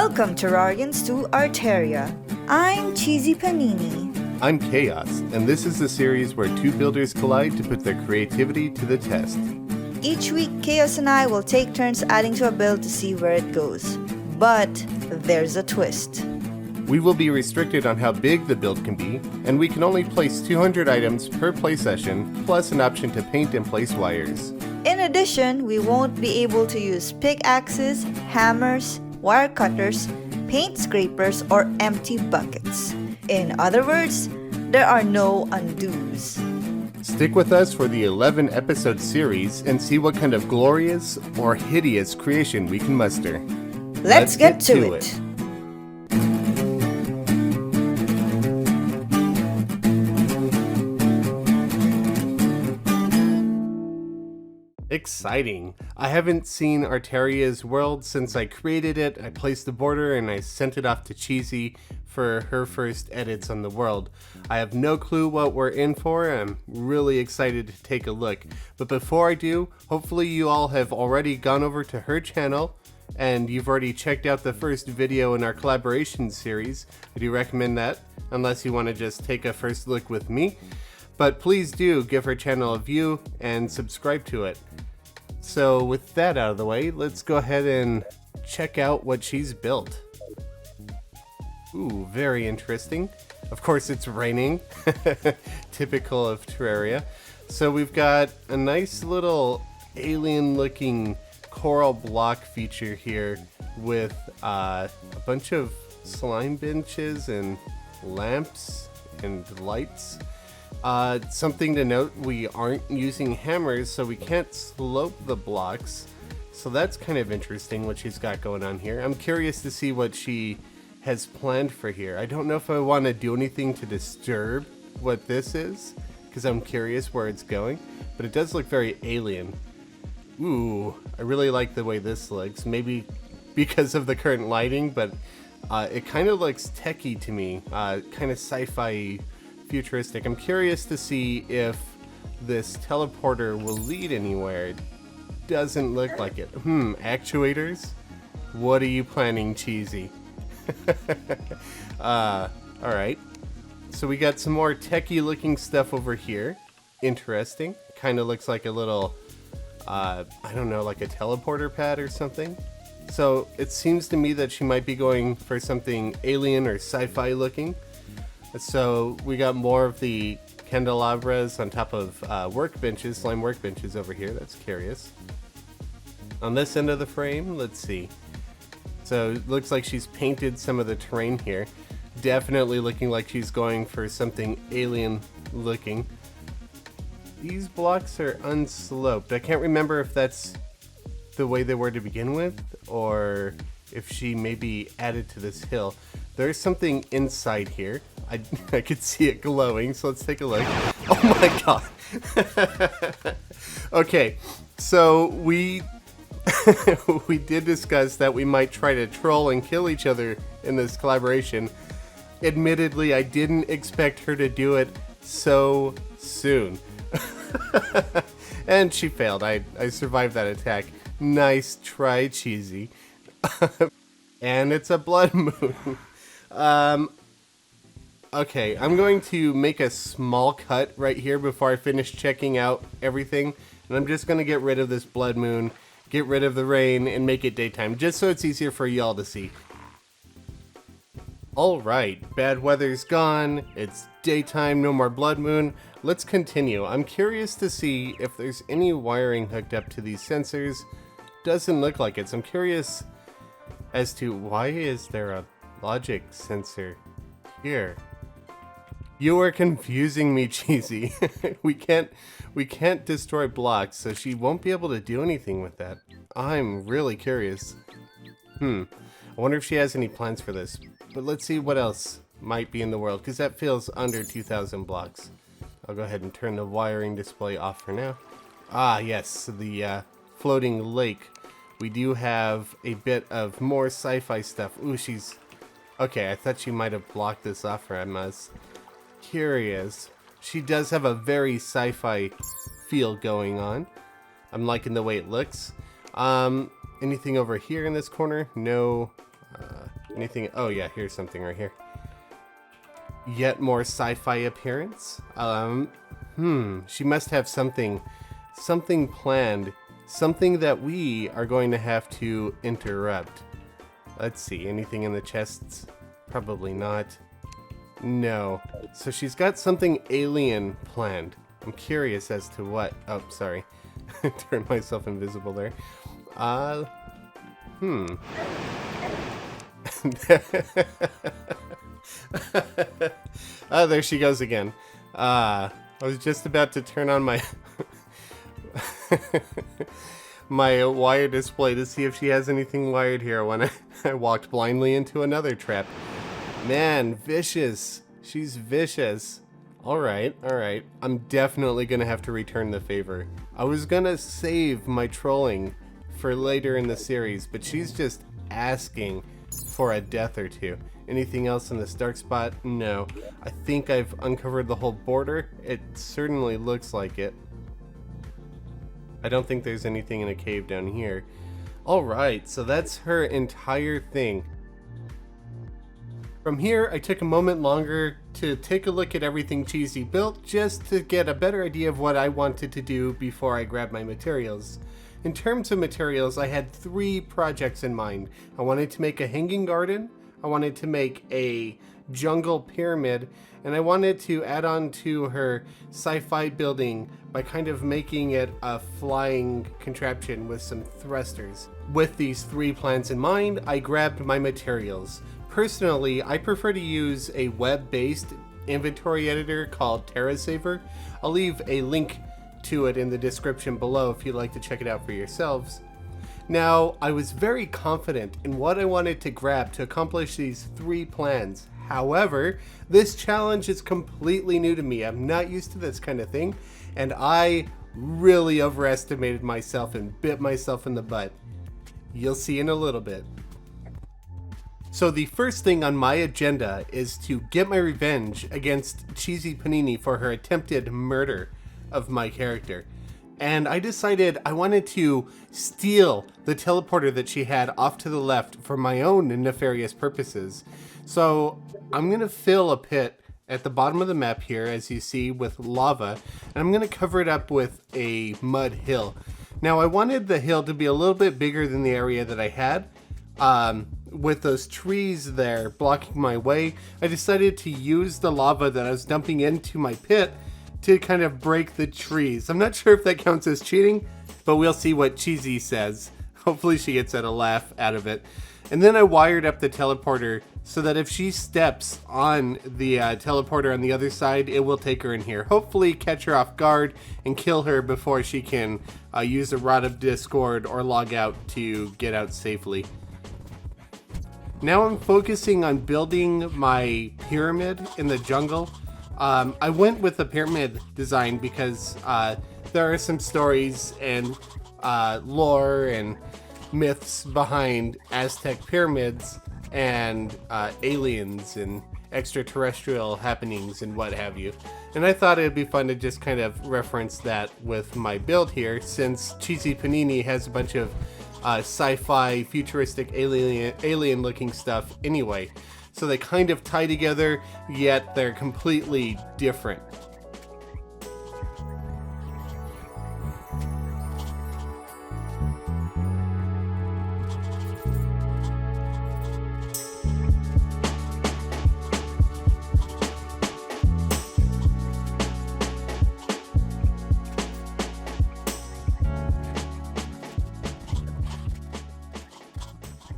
Welcome Terrarians to Arterria. I'm CheesyPaninie. I'm Khaios, and this is the series where two builders collide to put their creativity to the test. Each week, Khaios and I will take turns adding to a build to see where it goes. But there's a twist. We will be restricted on how big the build can be, and we can only place 200 items per play session, plus an option to paint and place wires. In addition, we won't be able to use pickaxes, hammers, wire cutters, paint scrapers, or empty buckets. In other words, there are no undos. Stick with us for the 11-episode series and see what kind of glorious or hideous creation we can muster. Let's get to it. Exciting! I haven't seen Arterria's world since I created it. I placed the border and I sent it off to Cheesy for her first edits on the world. I have no clue what we're in for. I'm really excited to take a look. But before I do, hopefully you all have already gone over to her channel and you've already checked out the first video in our collaboration series. I do recommend that, unless you want to just take a first look with me. But please do give her channel a view and subscribe to it. So with that out of the way, let's go ahead and check out what she's built. Ooh, very interesting. Of course it's raining, typical of Terraria. So we've got a nice little alien looking coral block feature here with a bunch of slime benches and lamps and lights. Something to note, we aren't using hammers, so we can't slope the blocks. So that's kind of interesting what she's got going on here. I'm curious to see what she has planned for here. I don't know if I want to do anything to disturb what this is, because I'm curious where it's going, but it does look very alien. Ooh, I really like the way this looks. Maybe because of the current lighting, but it kind of looks techie to me, kind of sci-fi futuristic. I'm curious to see if this teleporter will lead anywhere. It doesn't look like it. Actuators? What are you planning, Cheesy? Alright. So we got some more techie looking stuff over here. Interesting. Kind of looks like a little, I don't know, like a teleporter pad or something. So it seems to me that she might be going for something alien or sci-fi looking. So we got more of the candelabras on top of workbenches, slime workbenches over here. That's curious. On this end of the frame, let's see. So it looks like she's painted some of the terrain here. Definitely looking like she's going for something alien looking. These blocks are unsloped. I can't remember if that's the way they were to begin with, or if she maybe added to this hill. There's something inside here. I could see it glowing, so let's take a look. Oh my god. Okay, so we did discuss that we might try to troll and kill each other in this collaboration. Admittedly, I didn't expect her to do it so soon. And she failed. I survived that attack. Nice try, Cheesy. And it's a blood moon. Okay, I'm going to make a small cut right here before I finish checking out everything. And I'm just going to get rid of this blood moon, get rid of the rain, and make it daytime, just so it's easier for y'all to see. Alright, bad weather's gone, it's daytime, no more blood moon. Let's continue. I'm curious to see if there's any wiring hooked up to these sensors. Doesn't look like it, so I'm curious as to why is there a logic sensor here. You are confusing me, Cheesy. we can't destroy blocks, so she won't be able to do anything with that. I'm really curious. I wonder if she has any plans for this. But let's see what else might be in the world, because that feels under 2,000 blocks. I'll go ahead and turn the wiring display off for now. Ah, yes, the floating lake. We do have a bit of more sci-fi stuff. Ooh, she's... Okay, I thought she might have blocked this off from us. Curious. She does have a very sci-fi feel going on. I'm liking the way it looks. Anything over here in this corner? No. Anything? Oh yeah, here's something right here. Yet more sci-fi appearance. She must have something planned, something that we are going to have to interrupt. Let's see, anything in the chests? Probably not. No. So she's got something alien planned. I'm curious as to what. Oh, sorry. Turned myself invisible there. Oh, there she goes again. I was just about to turn on my my wire display to see if she has anything wired here when I walked blindly into another trap. Man, vicious. She's vicious. Alright. I'm definitely gonna have to return the favor. I was gonna save my trolling for later in the series, but she's just asking for a death or two. Anything else in this dark spot? No. I think I've uncovered the whole border. It certainly looks like it. I don't think there's anything in a cave down here. Alright, so that's her entire thing. From here, I took a moment longer to take a look at everything Cheesy built, just to get a better idea of what I wanted to do before I grabbed my materials. In terms of materials, I had 3 projects in mind. I wanted to make a hanging garden, I wanted to make a jungle pyramid, and I wanted to add on to her sci-fi building by kind of making it a flying contraption with some thrusters. With these 3 plans in mind, I grabbed my materials. Personally, I prefer to use a web-based inventory editor called Terraria. I'll leave a link to it in the description below if you'd like to check it out for yourselves. Now, I was very confident in what I wanted to grab to accomplish these 3 plans. However, this challenge is completely new to me. I'm not used to this kind of thing, and I really overestimated myself and bit myself in the butt. You'll see in a little bit. So the first thing on my agenda is to get my revenge against CheesyPaninie for her attempted murder of my character. And I decided I wanted to steal the teleporter that she had off to the left for my own nefarious purposes. So I'm going to fill a pit at the bottom of the map here, as you see, with lava, and I'm going to cover it up with a mud hill. Now I wanted the hill to be a little bit bigger than the area that I had. With those trees there blocking my way, I decided to use the lava that I was dumping into my pit to kind of break the trees. I'm not sure if that counts as cheating, but we'll see what Cheesy says. Hopefully she gets a laugh out of it. And then I wired up the teleporter so that if she steps on the teleporter on the other side, it will take her in here. Hopefully catch her off guard and kill her before she can use a Rod of Discord or log out to get out safely. Now I'm focusing on building my pyramid in the jungle. I went with the pyramid design because there are some stories and lore and myths behind Aztec pyramids and aliens and extraterrestrial happenings and what have you. And I thought it'd be fun to just kind of reference that with my build here, since CheesyPaninie has a bunch of sci-fi, futuristic, alien looking stuff anyway. So they kind of tie together, yet they're completely different.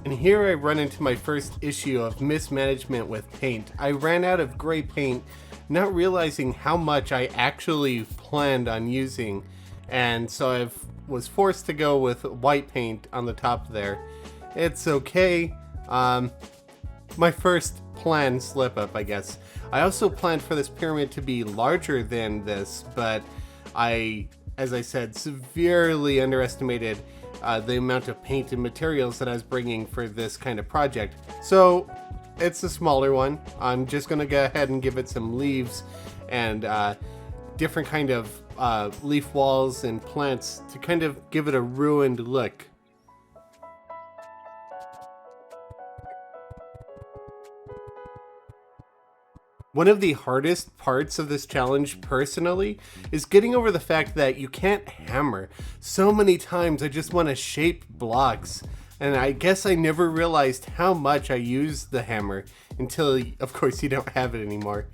And here I run into my first issue of mismanagement with paint. I ran out of gray paint, not realizing how much I actually planned on using, and so I was forced to go with white paint on the top there. It's okay. My first plan slip up, I guess. I also planned for this pyramid to be larger than this, but I, as I said, severely underestimated the amount of paint and materials that I was bringing for this kind of project. So it's a smaller one. I'm just gonna go ahead and give it some leaves and different kind of leaf walls and plants to kind of give it a ruined look. One of the hardest parts of this challenge, personally, is getting over the fact that you can't hammer. So many times I just want to shape blocks, and I guess I never realized how much I use the hammer until, of course, you don't have it anymore.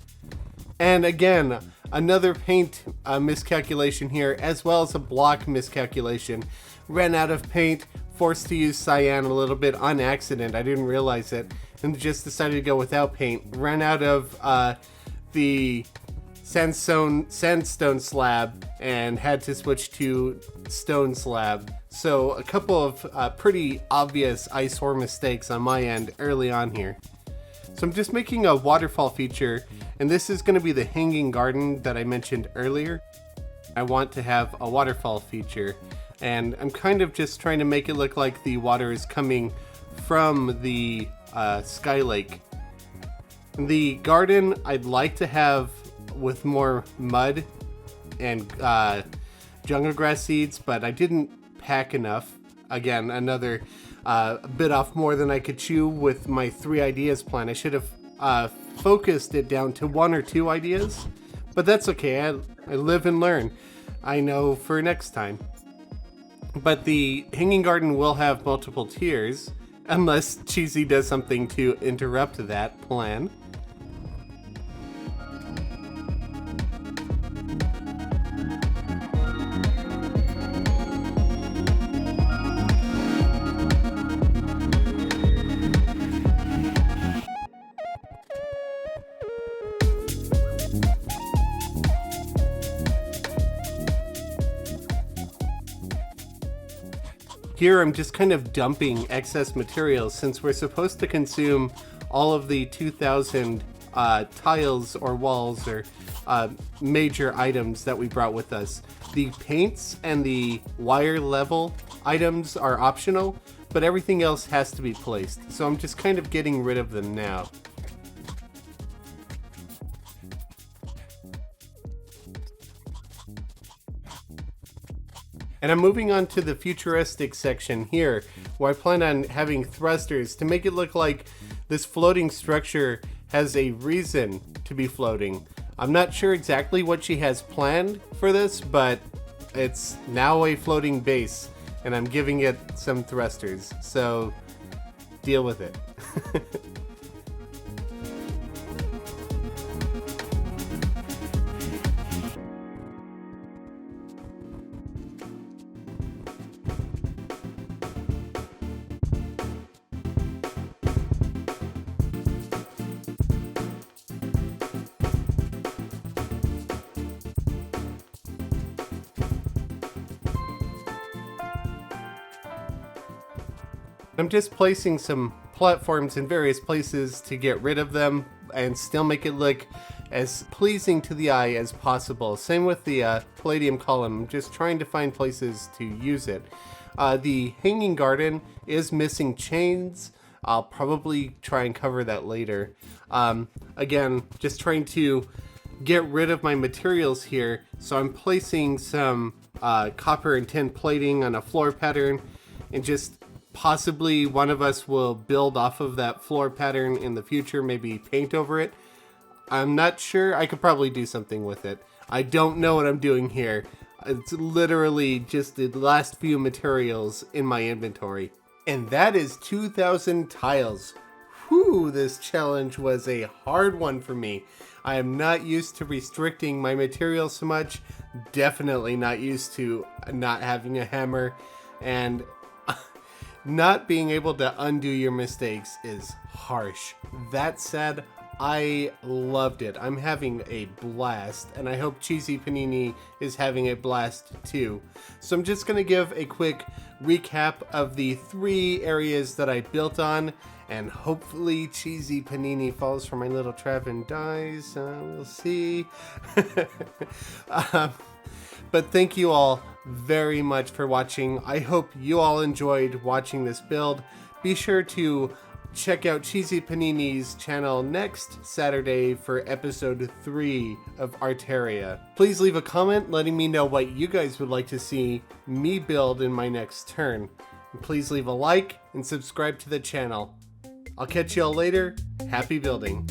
And again, another paint miscalculation here, as well as a block miscalculation. Ran out of paint, forced to use cyan a little bit on accident. I didn't realize it, and just decided to go without paint. Ran out of the sandstone slab and had to switch to stone slab. So a couple of pretty obvious eyesore mistakes on my end early on here. So I'm just making a waterfall feature, and this is going to be the hanging garden that I mentioned earlier. I want to have a waterfall feature, and I'm kind of just trying to make it look like the water is coming from the sky lake. The garden I'd like to have with more mud and jungle grass seeds, but I didn't pack enough. Again, another bit off more than I could chew with my 3 ideas plan. I should have focused it down to 1 or 2 ideas, but that's okay. I live and learn. I know for next time. But the hanging garden will have multiple tiers, unless Cheesy does something to interrupt that plan. Here I'm just kind of dumping excess materials since we're supposed to consume all of the 2,000 tiles or walls or major items that we brought with us. The paints and the wire level items are optional, but everything else has to be placed. So I'm just kind of getting rid of them now. And I'm moving on to the futuristic section here, where I plan on having thrusters to make it look like this floating structure has a reason to be floating. I'm not sure exactly what she has planned for this, but it's now a floating base, and I'm giving it some thrusters, so deal with it. I'm just placing some platforms in various places to get rid of them and still make it look as pleasing to the eye as possible. Same with the palladium column. I'm just trying to find places to use it. The hanging garden is missing chains. I'll probably try and cover that later. Again, just trying to get rid of my materials here. So I'm placing some copper and tin plating on a floor pattern, and just possibly one of us will build off of that floor pattern in the future, maybe paint over it. I'm not sure. I could probably do something with it. I don't know what I'm doing here. It's literally just the last few materials in my inventory. And that is 2,000 tiles. Whew, this challenge was a hard one for me. I am not used to restricting my materials so much. Definitely not used to not having a hammer. And not being able to undo your mistakes is harsh. That said, I loved it. I'm having a blast, and I hope CheesyPaninie is having a blast too. So I'm just going to give a quick recap of the 3 areas that I built on, and hopefully CheesyPaninie falls for my little trap and dies. We'll see. But thank you all very much for watching. I hope you all enjoyed watching this build. Be sure to check out CheesyPaninie's channel next Saturday for episode 3 of Arterria. Please leave a comment letting me know what you guys would like to see me build in my next turn. And please leave a like and subscribe to the channel. I'll catch you all later. Happy building.